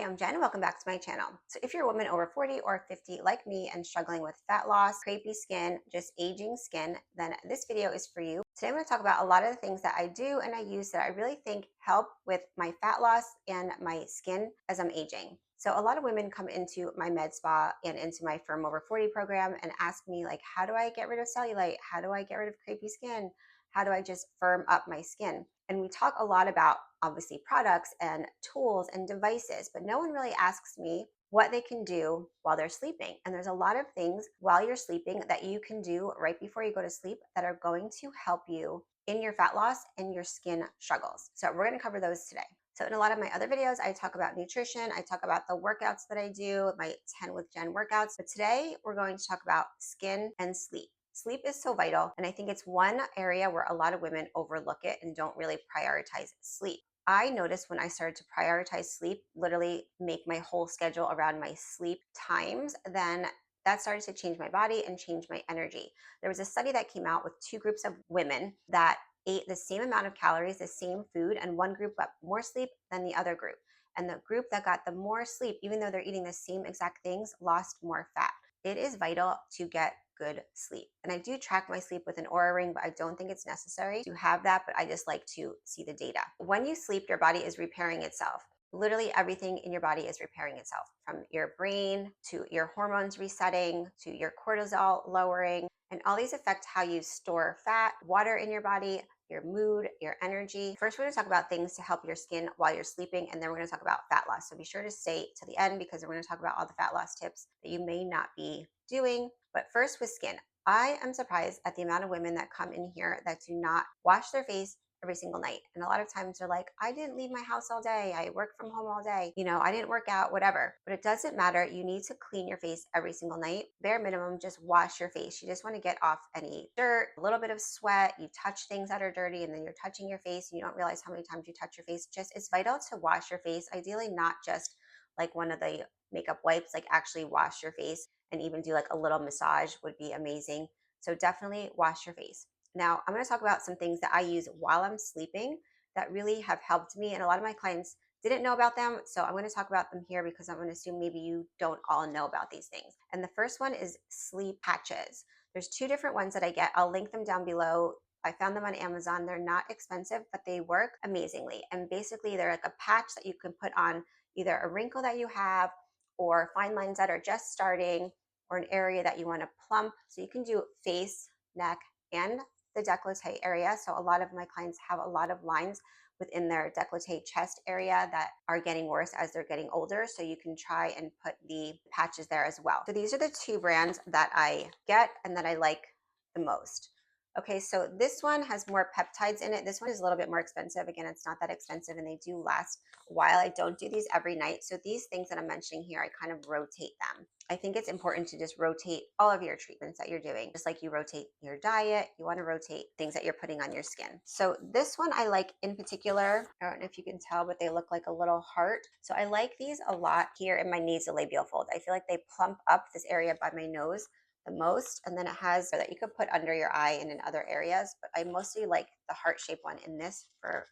I'm Jen. Welcome back to my channel. So if you're a woman over 40 or 50 like me and struggling with fat loss, crepey skin, just aging skin, then this video is for you. Today I'm going to talk about a lot of the things that I do and I use that I really think help with my fat loss and my skin as I'm aging. So a lot of women come into my med spa and into my Firm Over 40 program and ask me like, how do I get rid of cellulite? How do I get rid of crepey skin? How do I just firm up my skin? And we talk a lot about obviously products and tools and devices, but no one really asks me what they can do while they're sleeping. And there's a lot of things while you're sleeping that you can do right before you go to sleep that are going to help you in your fat loss and your skin struggles. So we're going to cover those today. So in a lot of my other videos, I talk about nutrition. I talk about the workouts that I do, my 10 with Jen workouts. But today we're going to talk about skin and sleep. Sleep is so vital, and I think it's one area where a lot of women overlook it and don't really prioritize sleep. I noticed when I started to prioritize sleep, literally make my whole schedule around my sleep times, then that started to change my body and change my energy. There was a study that came out with two groups of women that ate the same amount of calories, the same food, and one group got more sleep than the other group. And the group that got the more sleep, even though they're eating the same exact things, lost more fat. It is vital to get good sleep. And I do track my sleep with an Oura ring, but I don't think it's necessary to have that, but I just like to see the data. When you sleep, your body is repairing itself. Literally everything in your body is repairing itself, from your brain to your hormones resetting to your cortisol lowering. And all these affect how you store fat, water in your body, your mood, your energy. First, we're going to talk about things to help your skin while you're sleeping, and then we're going to talk about fat loss. So be sure to stay to the end because we're going to talk about all the fat loss tips that you may not be doing. But first, with skin, I am surprised at the amount of women that come in here that do not wash their face every single night. And a lot of times they're like, I didn't leave my house all day. I worked from home all day. I didn't work out, whatever. But it doesn't matter. You need to clean your face every single night. Bare minimum, just wash your face. You just want to get off any dirt, a little bit of sweat. You touch things that are dirty and then you're touching your face and you don't realize how many times you touch your face. It's vital to wash your face. Ideally, not just like one of the makeup wipes, like actually wash your face, and even do like a little massage would be amazing. So definitely wash your face. Now, I'm going to talk about some things that I use while I'm sleeping that really have helped me. And a lot of my clients didn't know about them. So I'm going to talk about them here because I'm going to assume maybe you don't all know about these things. And the first one is sleep patches. There's two different ones that I get. I'll link them down below. I found them on Amazon. They're not expensive, but they work amazingly. And basically, they're like a patch that you can put on either a wrinkle that you have or fine lines that are just starting or an area that you want to plump. So you can do face, neck, and the décolleté area. So a lot of my clients have a lot of lines within their décolleté chest area that are getting worse as they're getting older. So you can try and put the patches there as well. So these are the two brands that I get and that I like the most. Okay, so this one has more peptides in it. This one is a little bit more expensive. Again, it's not that expensive and they do last a while. I don't do these every night. So these things that I'm mentioning here, I kind of rotate them. I think it's important to just rotate all of your treatments that you're doing. Just like you rotate your diet, you want to rotate things that you're putting on your skin. So this one I like in particular. I don't know if you can tell, but they look like a little heart. So I like these a lot here in my nasolabial fold. I feel like they plump up this area by my nose the most, and then it has that you could put under your eye and in other areas, but I mostly like the heart-shaped one in this for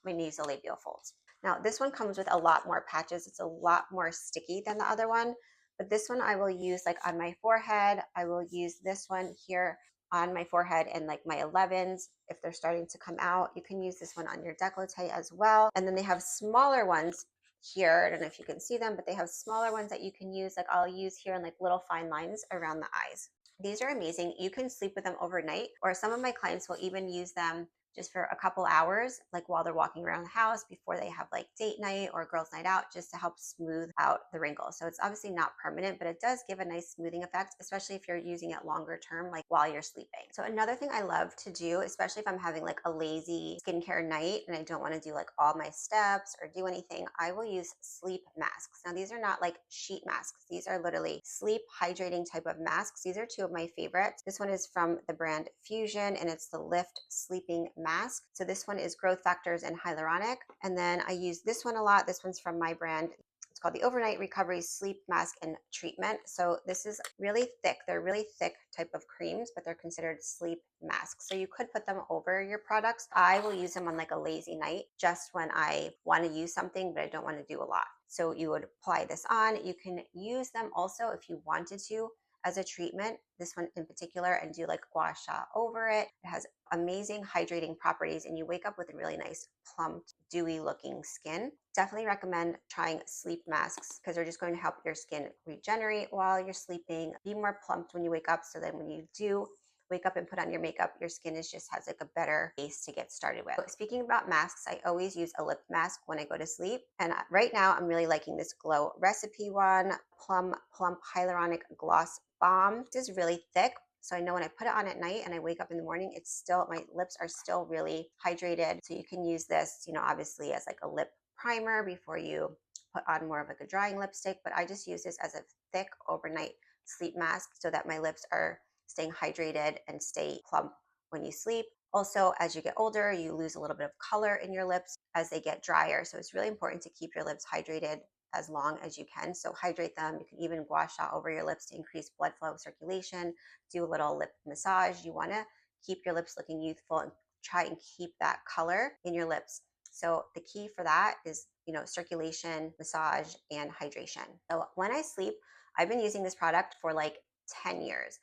my nasolabial folds. Now this one comes with a lot more patches. It's a lot more sticky than the other one, but this one I will use like on my forehead. I will use this one here on my forehead and like my 11s if they're starting to come out. You can use this one on your décolleté as well, and then they have smaller ones here. I don't know if you can see them, but they have smaller ones that you can use. Like I'll use here in like little fine lines around the eyes. These are amazing. You can sleep with them overnight, or some of my clients will even use them just for a couple hours, like while they're walking around the house before they have like date night or girls' night out, just to help smooth out the wrinkles. So it's obviously not permanent, but it does give a nice smoothing effect, especially if you're using it longer term, like while you're sleeping. So another thing I love to do, especially if I'm having like a lazy skincare night and I don't want to do like all my steps or do anything, I will use sleep masks. Now these are not like sheet masks. These are literally sleep hydrating type of masks. These are two of my favorites. This one is from the brand Fusion and it's the Lift Sleeping Mask. So this one is growth factors and hyaluronic. And then I use this one a lot. This one's from my brand. It's called the Overnight Recovery Sleep Mask and Treatment. So this is really thick. They're really thick type of creams, but they're considered sleep masks. So you could put them over your products. I will use them on like a lazy night, just when I want to use something, but I don't want to do a lot. So you would apply this on. You can use them also if you wanted to as a treatment, this one in particular, and do like gua sha over it. It has amazing hydrating properties, and you wake up with a really nice plumped, dewy looking skin. Definitely recommend trying sleep masks because they're just going to help your skin regenerate while you're sleeping, be more plumped when you wake up, so that when you do wake up and put on your makeup, your skin is just has like a better base to get started with. Speaking about masks, I always use a lip mask when I go to sleep. And right now I'm really liking this Glow Recipe one, Plump Hyaluronic Gloss Balm. This is really thick. So I know when I put it on at night and I wake up in the morning, it's still, my lips are still really hydrated. So you can use this, obviously as like a lip primer before you put on more of like a drying lipstick. But I just use this as a thick overnight sleep mask so that my lips are staying hydrated and stay plump when you sleep. Also, as you get older, you lose a little bit of color in your lips as they get drier. So it's really important to keep your lips hydrated as long as you can. So hydrate them. You can even gua sha over your lips to increase blood flow, circulation, do a little lip massage. You want to keep your lips looking youthful and try and keep that color in your lips. So the key for that is, circulation, massage, and hydration. So when I sleep, I've been using this product for like 10 years.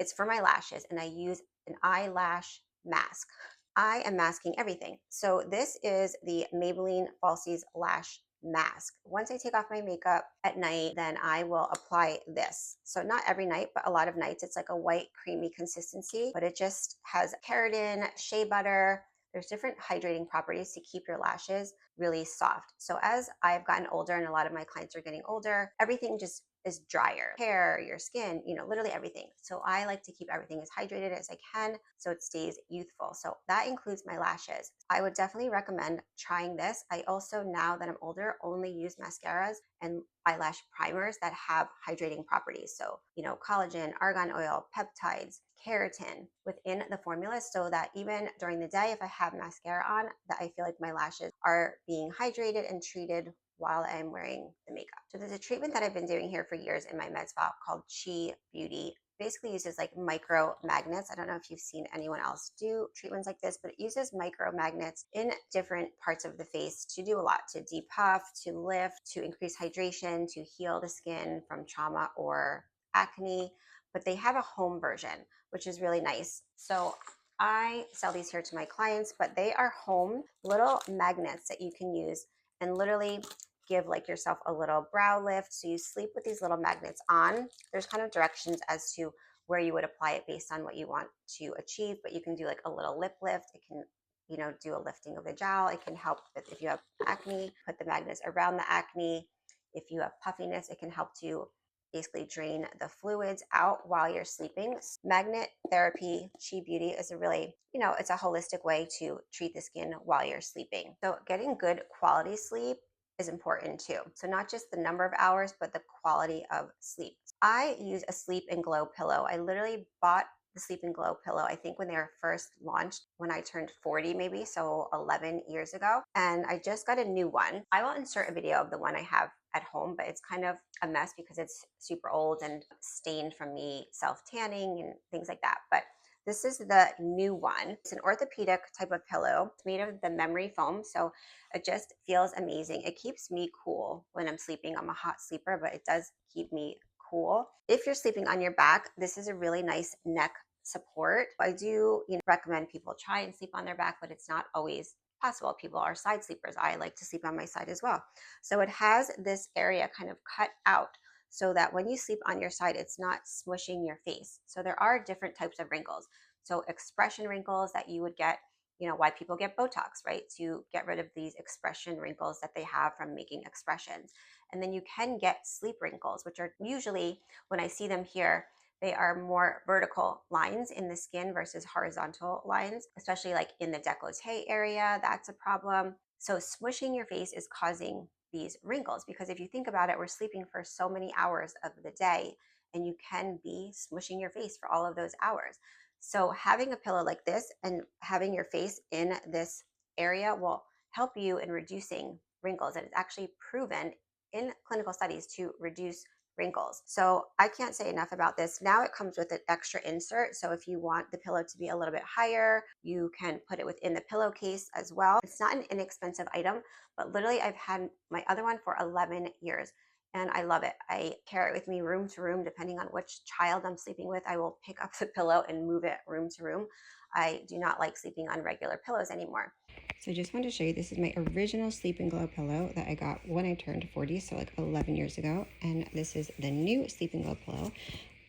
It's for my lashes, and I use an eyelash mask. I am masking everything. So this is the Maybelline Falsies Lash Mask. Once I take off my makeup at night, then I will apply this. So not every night, but a lot of nights. It's like a white creamy consistency, but it just has keratin, shea butter. There's different hydrating properties to keep your lashes really soft. So as I've gotten older and a lot of my clients are getting older, everything just is drier. Hair, your skin, literally everything. So I like to keep everything as hydrated as I can so it stays youthful. So that includes my lashes. I would definitely recommend trying this. I also, now that I'm older, only use mascaras and eyelash primers that have hydrating properties. So, collagen, argan oil, peptides, keratin within the formula, so that even during the day, if I have mascara on, that I feel like my lashes are being hydrated and treated while I'm wearing the makeup. So there's a treatment that I've been doing here for years in my med spa called Chi Beauty. Basically uses like micro magnets. I don't know if you've seen anyone else do treatments like this, but it uses micro magnets in different parts of the face to do a lot, to depuff, to lift, to increase hydration, to heal the skin from trauma or acne. But they have a home version, which is really nice. So I sell these here to my clients, but they are home little magnets that you can use and literally give like yourself a little brow lift. So you sleep with these little magnets on. There's kind of directions as to where you would apply it based on what you want to achieve, but you can do like a little lip lift. It can, do a lifting of the jowl. It can help with, if you have acne, put the magnets around the acne. If you have puffiness, it can help to basically drain the fluids out while you're sleeping. Magnet therapy, Chi Beauty, is a really, it's a holistic way to treat the skin while you're sleeping. So getting good quality sleep is important too. So not just the number of hours, but the quality of sleep. I use a Sleep and Glow pillow. I literally bought the Sleep and Glow pillow, I think when they were first launched when I turned 40 maybe, so 11 years ago. And I just got a new one. I will insert a video of the one I have at home, but it's kind of a mess because it's super old and stained from me self-tanning and things like that. But this is the new one. It's an orthopedic type of pillow. It's made of the memory foam, so it just feels amazing. It keeps me cool when I'm sleeping. I'm a hot sleeper, but it does keep me cool. If you're sleeping on your back, this is a really nice neck support. I do recommend people try and sleep on their back, but it's not always possible. People are side sleepers. I like to sleep on my side as well. So it has this area kind of cut out so that when you sleep on your side, it's not smushing your face. So there are different types of wrinkles. So expression wrinkles that you would get, why people get Botox, right? To get rid of these expression wrinkles that they have from making expressions. And then you can get sleep wrinkles, which are usually, when I see them here, they are more vertical lines in the skin versus horizontal lines, especially like in the décolleté area. That's a problem. So smushing your face is causing these wrinkles, because if you think about it, we're sleeping for so many hours of the day, and you can be smushing your face for all of those hours. So having a pillow like this and having your face in this area will help you in reducing wrinkles. And it's actually proven in clinical studies to reduce wrinkles. So I can't say enough about this. Now it comes with an extra insert. So if you want the pillow to be a little bit higher, you can put it within the pillowcase as well. It's not an inexpensive item, but literally I've had my other one for 11 years and I love it. I carry it with me room to room, depending on which child I'm sleeping with. I will pick up the pillow and move it room to room. I do not like sleeping on regular pillows anymore. So I just wanted to show you, this is my original Sleep and Glow pillow that I got when I turned 40, so like 11 years ago. And this is the new Sleep and Glow pillow.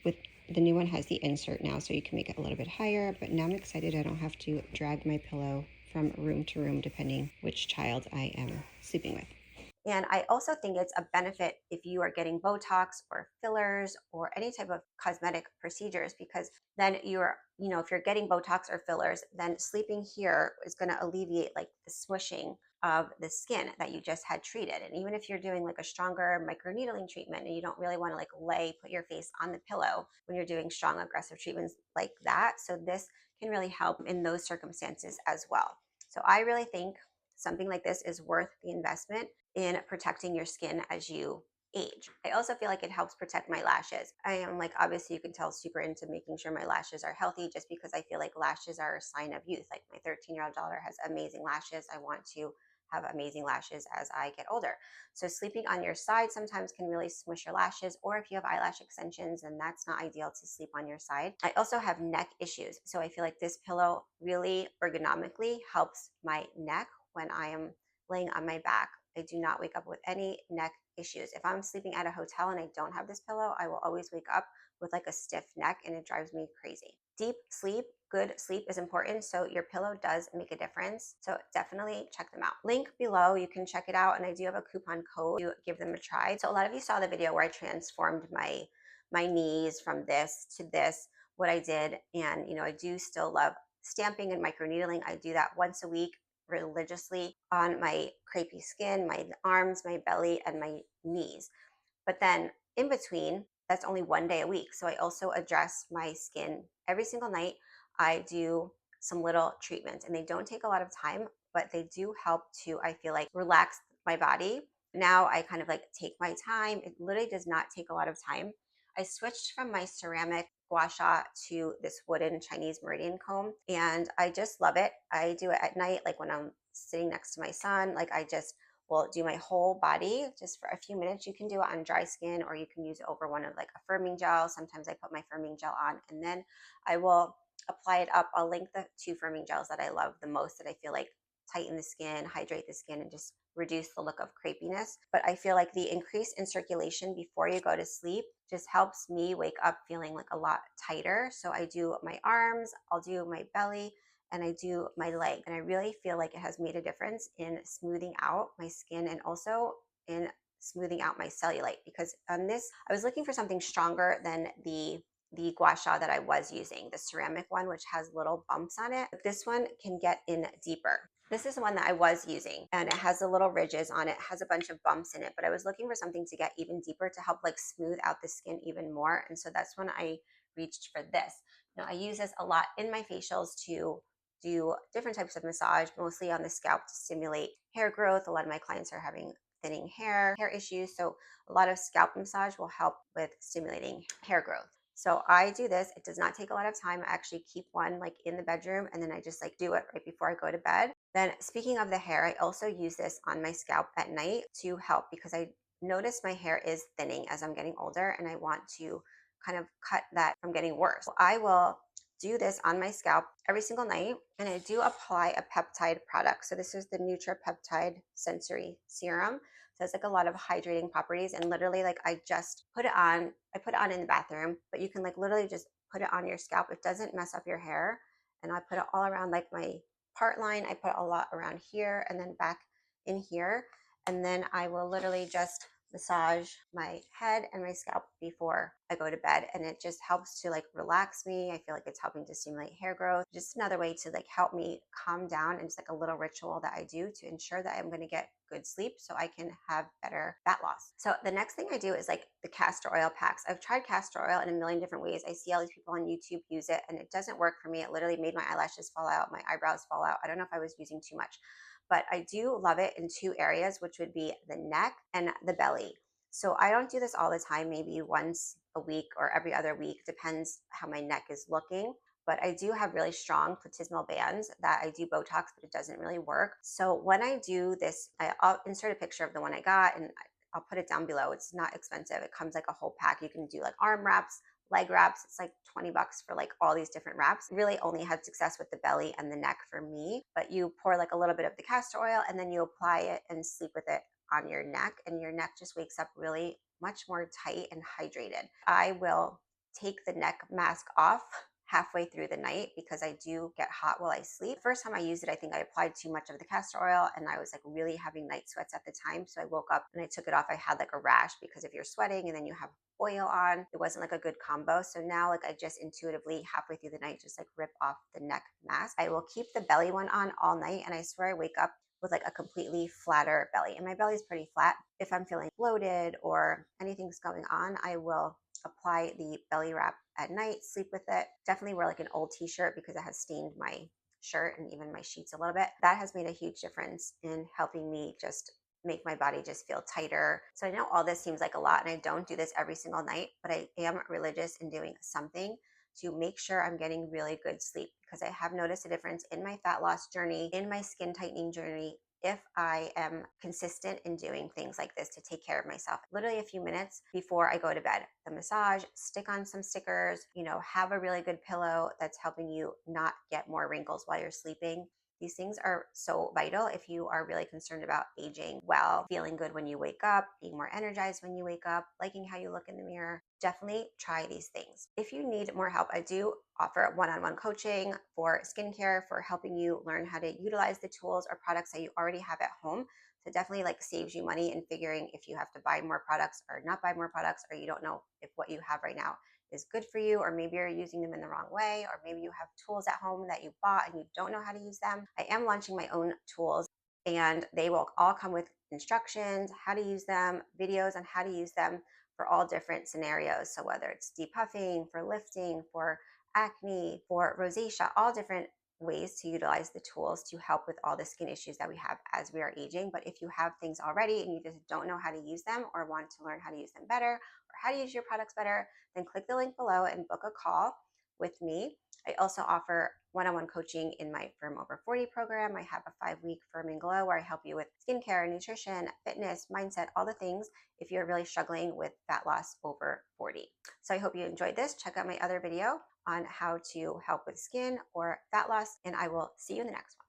With the new one has the insert now, so you can make it a little bit higher, but now I'm excited I don't have to drag my pillow from room to room depending which child I am sleeping with. And I also think it's a benefit if you are getting Botox or fillers or any type of cosmetic procedures, because then if you're getting Botox or fillers, then sleeping here is going to alleviate like the smushing of the skin that you just had treated. And even if you're doing like a stronger microneedling treatment and you don't really want to like put your face on the pillow when you're doing strong aggressive treatments like that. So this can really help in those circumstances as well. So I really think something like this is worth the investment in protecting your skin as you age. I also feel like it helps protect my lashes. I am like, obviously you can tell, super into making sure my lashes are healthy, just because I feel like lashes are a sign of youth. Like my 13-year-old daughter has amazing lashes. I want to have amazing lashes as I get older. So sleeping on your side sometimes can really smush your lashes, or if you have eyelash extensions, then that's not ideal to sleep on your side. I also have neck issues. So I feel like this pillow really ergonomically helps my neck when I am laying on my back. I do not wake up with any neck issues. If I'm sleeping at a hotel and I don't have this pillow, I will always wake up with like a stiff neck and it drives me crazy. Deep sleep, good sleep is important. So your pillow does make a difference. So definitely check them out. Link below, you can check it out. And I do have a coupon code to give them a try. So a lot of you saw the video where I transformed my knees from this to this, what I did. And I do still love stamping and microneedling. I do that once a week religiously on my crepey skin, my arms, my belly, and my knees. But then in between, that's only one day a week. So I also address my skin every single night. I do some little treatments and they don't take a lot of time, but they do help to, I feel like, relax my body. Now I kind of like take my time. It literally does not take a lot of time. I switched from my ceramic gua sha to this wooden Chinese meridian comb, and I just love it. I do it at night, like when I'm sitting next to my son. Like I just will do my whole body just for a few minutes. You can do it on dry skin, or you can use it over one of like a firming gel. Sometimes I put my firming gel on and then I will apply it up. I'll link the two firming gels that I love the most, that I feel like tighten the skin, hydrate the skin, and just reduce the look of crepiness. But I feel like the increase in circulation before you go to sleep just helps me wake up feeling like a lot tighter. So I do my arms, I'll do my belly, and I do my leg. And I really feel like it has made a difference in smoothing out my skin and also in smoothing out my cellulite. Because on this, I was looking for something stronger than the gua sha that I was using, the ceramic one, which has little bumps on it. But this one can get in deeper. This is the one that I was using, and it has the little ridges on it, has a bunch of bumps in it, but I was looking for something to get even deeper to help like smooth out the skin even more. And so that's when I reached for this. I use this a lot in my facials to do different types of massage, mostly on the scalp to stimulate hair growth. A lot of my clients are having thinning hair issues. So a lot of scalp massage will help with stimulating hair growth. So I do this. It does not take a lot of time. I actually keep one like in the bedroom, and then I just like do it right before I go to bed. Then speaking of the hair, I also use this on my scalp at night to help, because I notice my hair is thinning as I'm getting older and I want to kind of cut that from getting worse. So I will do this on my scalp every single night, and I do apply a peptide product. So this is the Peptide Sensory Serum. So it's like a lot of hydrating properties, and literally like I just put it on. I put it on in the bathroom, but you can like literally just put it on your scalp. It doesn't mess up your hair. And I put it all around like my part line. I put a lot around here and then back in here. And then I will literally just massage my head and my scalp before I go to bed, and it just helps to like relax me. I feel like it's helping to stimulate hair growth. Just another way to like help me calm down, and it's like a little ritual that I do to ensure that I'm going to get good sleep so I can have better fat loss. So the next thing I do is like the castor oil packs. I've tried castor oil in a million different ways. I see all these people on YouTube use it and it doesn't work for me. It literally made my eyelashes fall out, my eyebrows fall out. I don't know if I was using too much, but I do love it in two areas, which would be the neck and the belly. So I don't do this all the time, maybe once a week or every other week, depends how my neck is looking. But I do have really strong platysmal bands that I do Botox, but it doesn't really work. So when I do this, I'll insert a picture of the one I got and I'll put it down below. It's not expensive. It comes like a whole pack. You can do like arm wraps, leg wraps. It's like 20 bucks for like all these different wraps. Really only had success with the belly and the neck for me, but you pour like a little bit of the castor oil and then you apply it and sleep with it on your neck, and your neck just wakes up really much more tight and hydrated. I will take the neck mask off halfway through the night because I do get hot while I sleep. First time I used it, I think I applied too much of the castor oil and I was like really having night sweats at the time. So I woke up and I took it off. I had like a rash because if you're sweating and then you have oil on, it wasn't like a good combo. So now like I just intuitively halfway through the night just like rip off the neck mask. I will keep the belly one on all night, and I swear I wake up with like a completely flatter belly. And my belly is pretty flat. If I'm feeling bloated or anything's going on, I will apply the belly wrap at night, sleep with it. Definitely wear like an old t-shirt because it has stained my shirt and even my sheets a little bit. That has made a huge difference in helping me just make my body just feel tighter. So I know all this seems like a lot and I don't do this every single night, but I am religious in doing something to make sure I'm getting really good sleep, because I have noticed a difference in my fat loss journey, in my skin tightening journey, if I am consistent in doing things like this to take care of myself. Literally a few minutes before I go to bed, the massage, stick on some stickers, have a really good pillow that's helping you not get more wrinkles while you're sleeping. These things are so vital if you are really concerned about aging well, feeling good when you wake up, being more energized when you wake up, liking how you look in the mirror. Definitely try these things. If you need more help, I do offer one-on-one coaching for skincare, for helping you learn how to utilize the tools or products that you already have at home. So definitely like saves you money in figuring if you have to buy more products or not buy more products, or you don't know if what you have right now is good for you, or maybe you're using them in the wrong way, or maybe you have tools at home that you bought and you don't know how to use them. I am launching my own tools and they will all come with instructions, how to use them, videos on how to use them for all different scenarios. So whether it's depuffing, for lifting, for acne, for rosacea, all different ways to utilize the tools to help with all the skin issues that we have as we are aging. But if you have things already and you just don't know how to use them or want to learn how to use them better or how to use your products better, then click the link below and book a call with me. I also offer one-on-one coaching in my Firm Over 40 program. I have a 5-week Firm and Glow where I help you with skincare, nutrition, fitness, mindset, all the things if you're really struggling with fat loss over 40. So I hope you enjoyed this. Check out my other video on how to help with skin or fat loss, and I will see you in the next one.